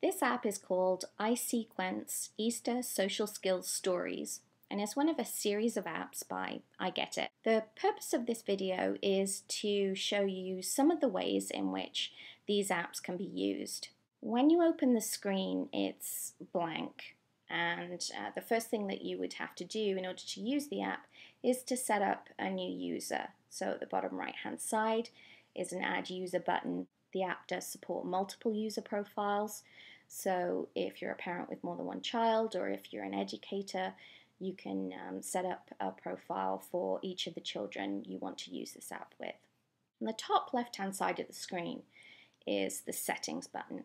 This app is called See-quence Easter Social Skills Stories, and is one of a series of apps by I Get It. The purpose of this video is to show you some of the ways in which these apps can be used. When you open the screen, it's blank, and the first thing that you would have to do in order to use the app is to set up a new user. So at the bottom right hand side is an Add User button. The app does support multiple user profiles, so if you're a parent with more than one child, or if you're an educator, you can set up a profile for each of the children you want to use this app with. On the top left hand side of the screen is the Settings button.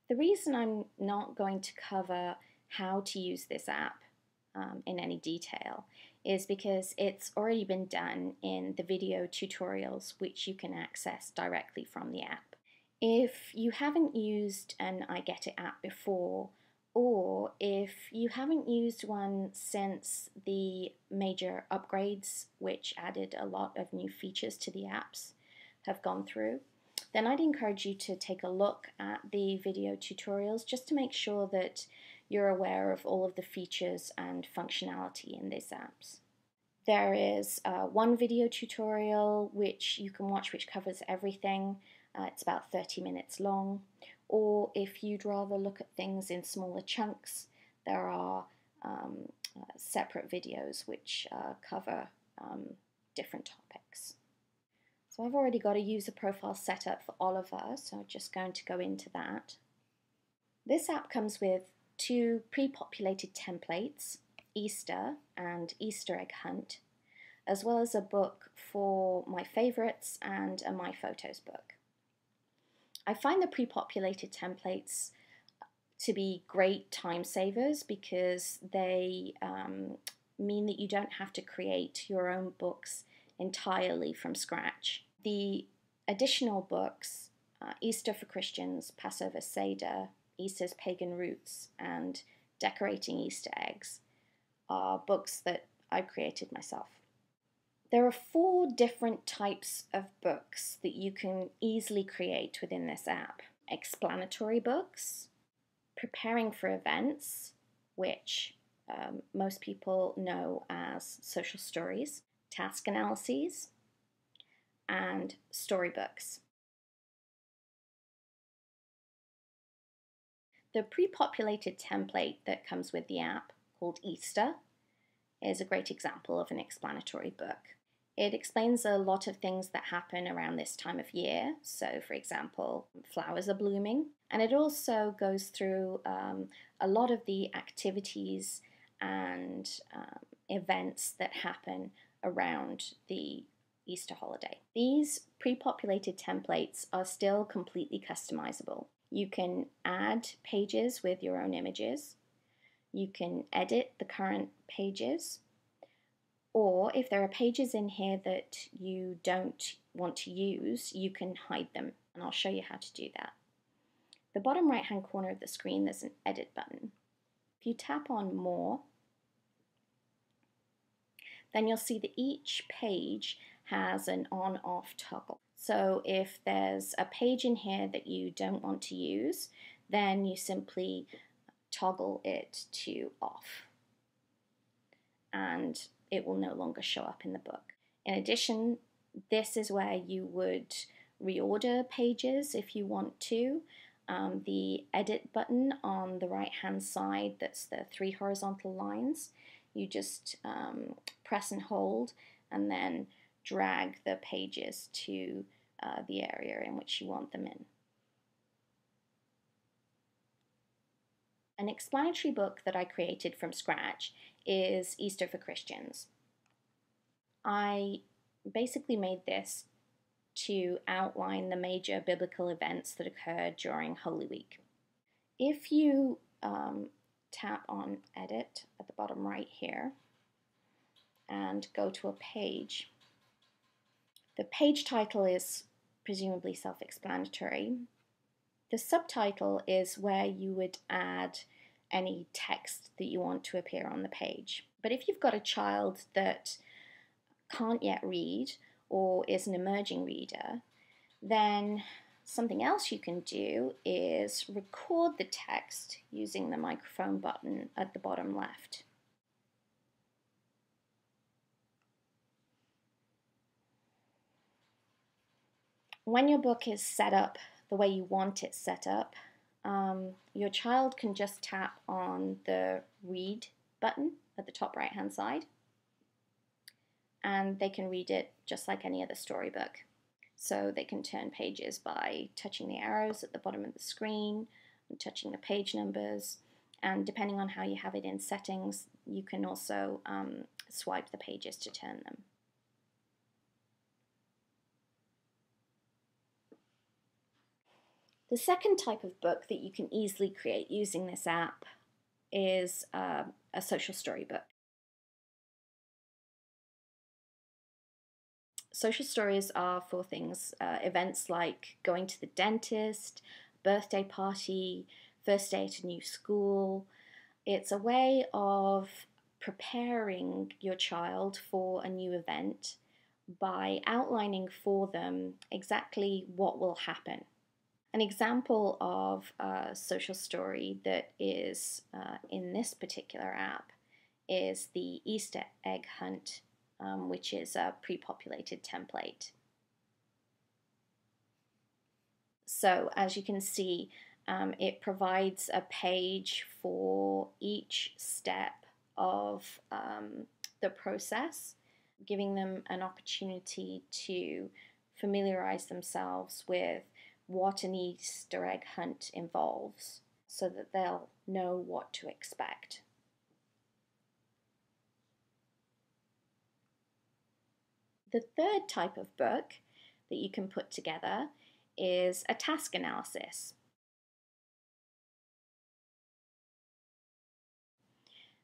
The reason I'm not going to cover how to use this app in any detail is because it's already been done in the video tutorials which you can access directly from the app. If you haven't used an I Get It app before, or if you haven't used one since the major upgrades which added a lot of new features to the apps have gone through, then I'd encourage you to take a look at the video tutorials just to make sure that you're aware of all of the features and functionality in these apps. There is one video tutorial which you can watch which covers everything. It's about 30 minutes long. Or if you'd rather look at things in smaller chunks, there are separate videos which cover different topics. So I've already got a user profile set up for Oliver, so I'm just going to go into that. This app comes with two pre-populated templates, Easter and Easter egg hunt, as well as a book for my favorites and a My Photos book. I find the pre-populated templates to be great time savers because they mean that you don't have to create your own books entirely from scratch. The additional books, Easter for Christians, Passover Seder, Easter's Pagan Roots, and Decorating Easter Eggs, are books that I've created myself. There are 4 different types of books that you can easily create within this app. Explanatory books, preparing for events, which most people know as social stories, task analyses, and storybooks. The pre-populated template that comes with the app, called Easter, is a great example of an explanatory book. It explains a lot of things that happen around this time of year. So, for example, flowers are blooming. And it also goes through a lot of the activities and events that happen around the Easter holiday. These pre-populated templates are still completely customizable. You can add pages with your own images. You can edit the current pages. Or if there are pages in here that you don't want to use, you can hide them, and I'll show you how to do that. The bottom right hand corner of the screen, there's an edit button. If you tap on more, then you'll see that each page has an on-off toggle. So if there's a page in here that you don't want to use, then you simply toggle it to off, and it will no longer show up in the book. In addition, this is where you would reorder pages if you want to. The edit button on the right hand side, that's the 3 horizontal lines, you just press and hold and then drag the pages to the area in which you want them in. An explanatory book that I created from scratch is Easter for Christians. I basically made this to outline the major biblical events that occurred during Holy Week. If you tap on Edit at the bottom right here and go to a page, the page title is presumably self-explanatory. The subtitle is where you would add any text that you want to appear on the page. But if you've got a child that can't yet read or is an emerging reader, then Something else you can do is record the text using the microphone button at the bottom left. When your book is set up the way you want it set up, your child can just tap on the read button at the top right hand side, and they can read it just like any other storybook. So they can turn pages by touching the arrows at the bottom of the screen and touching the page numbers, and depending on how you have it in settings, you can also swipe the pages to turn them. The second type of book that you can easily create using this app is a social storybook. Social stories are for things, events like going to the dentist, birthday party, first day at a new school. It's a way of preparing your child for a new event by outlining for them exactly what will happen. An example of a social story that is in this particular app is the Easter egg hunt, which is a pre-populated template. So as you can see, it provides a page for each step of the process, giving them an opportunity to familiarize themselves with what an Easter egg hunt involves so that they'll know what to expect. The third type of book that you can put together is a task analysis.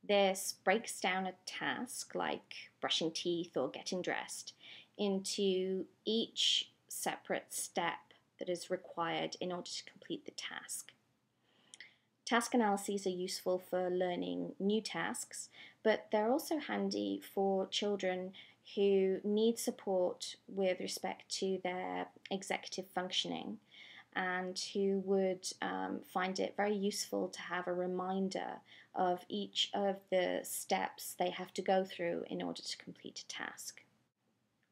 This breaks down a task like brushing teeth or getting dressed into each separate step that is required in order to complete the task. Task analyses are useful for learning new tasks, but they're also handy for children who need support with respect to their executive functioning and who would find it very useful to have a reminder of each of the steps they have to go through in order to complete a task.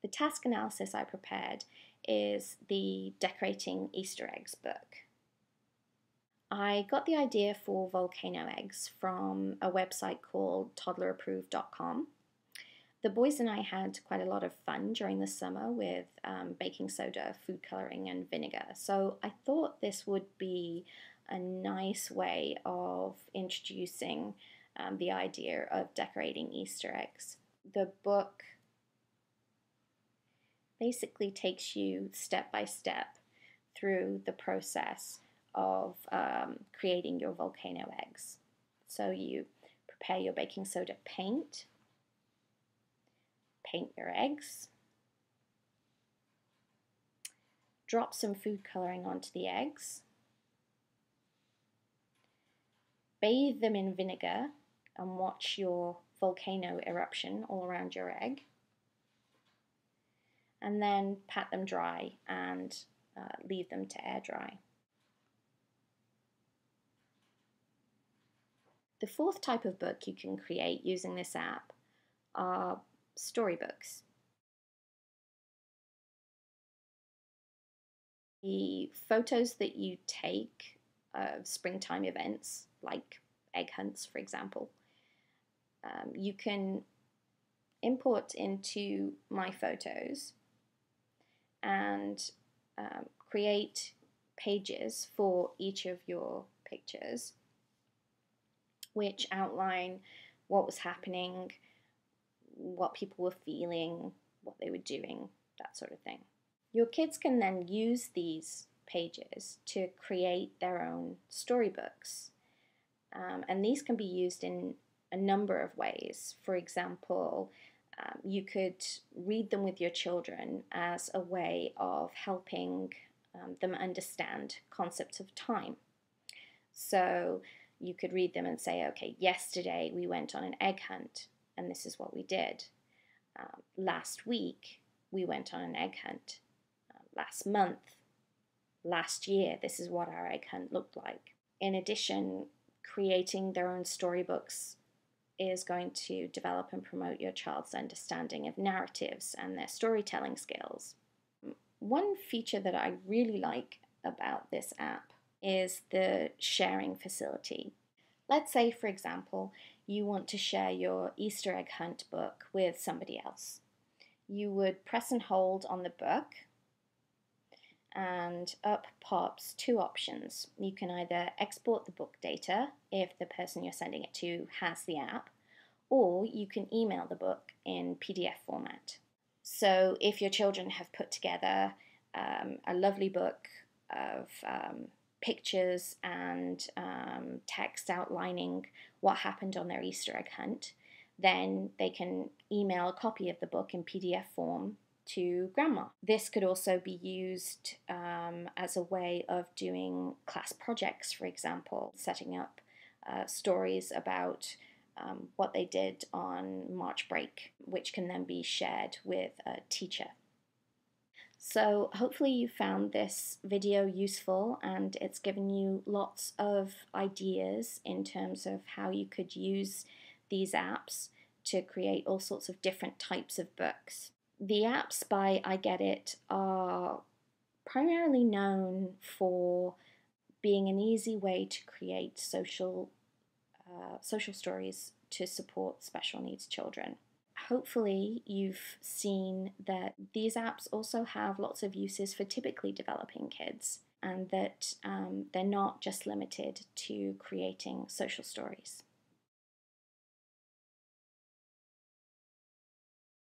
The task analysis I prepared is the Decorating Easter Eggs book. I got the idea for volcano eggs from a website called toddlerapproved.com. The boys and I had quite a lot of fun during the summer with baking soda, food coloring, and vinegar. So I thought this would be a nice way of introducing the idea of decorating Easter eggs. The book basically takes you step by step through the process of creating your volcano eggs. So you prepare your baking soda paint your eggs, drop some food coloring onto the eggs, bathe them in vinegar and watch your volcano eruption all around your egg, and then pat them dry and leave them to air dry. The fourth type of book you can create using this app are storybooks. The photos that you take of springtime events, like egg hunts, for example, you can import into My Photos and create pages for each of your pictures which outline what was happening, what people were feeling, what they were doing, that sort of thing. Your kids can then use these pages to create their own storybooks. And these can be used in a number of ways. For example, you could read them with your children as a way of helping them understand concepts of time. So you could read them and say, okay, yesterday we went on an egg hunt and this is what we did. Last week we went on an egg hunt. Last month last year, this is what our egg hunt looked like. In addition, creating their own storybooks is going to develop and promote your child's understanding of narratives and their storytelling skills. One feature that I really like about this app is the sharing facility. Let's say, for example, you want to share your Easter egg hunt book with somebody else. You would press and hold on the book, and up pops two options. You can either export the book data if the person you're sending it to has the app, or you can email the book in PDF format. So if your children have put together a lovely book of pictures and text outlining what happened on their Easter egg hunt, then they can email a copy of the book in PDF form to grandma. This could also be used as a way of doing class projects, for example, setting up stories about what they did on March break, which can then be shared with a teacher. So hopefully you found this video useful and it's given you lots of ideas in terms of how you could use these apps to create all sorts of different types of books. The apps by I Get It are primarily known for being an easy way to create social stories to support special needs children. Hopefully you've seen that these apps also have lots of uses for typically developing kids, and that they're not just limited to creating social stories.